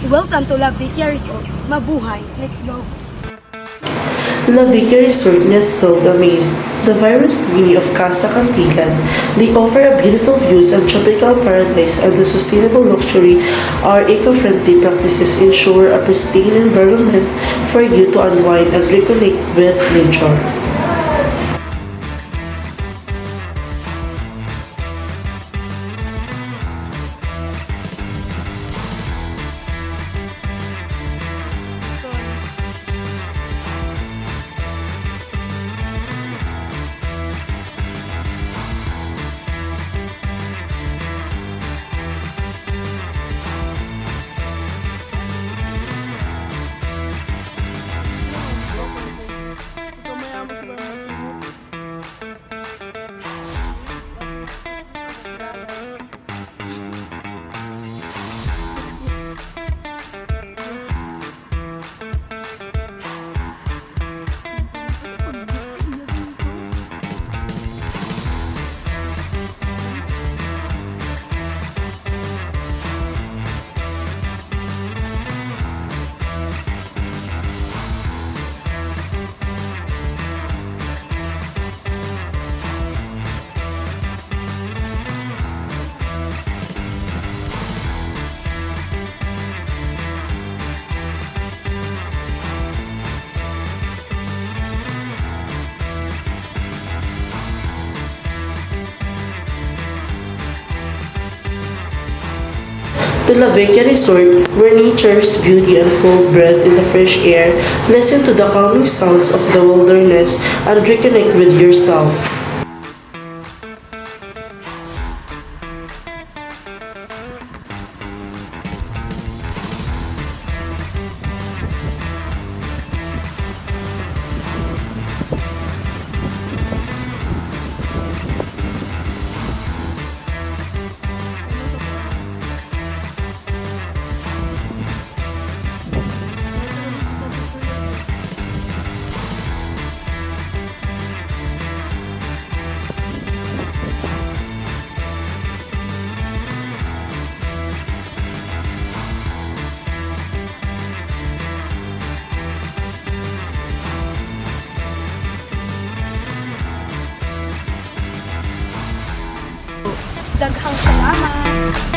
Welcome to La Villa Resort. Mabuhay. Let's go. La Villa Resort nestled amazed the vibrant beauty of Casa Campilan. They offer a beautiful views and tropical paradise, and the sustainable luxury our eco-friendly practices ensure a pristine environment for you to unwind and reconnect with nature. To La Vega Resort, where nature's beauty unfolds breath in the fresh air, listen to the calming sounds of the wilderness, and reconnect with yourself. Daghang salamat.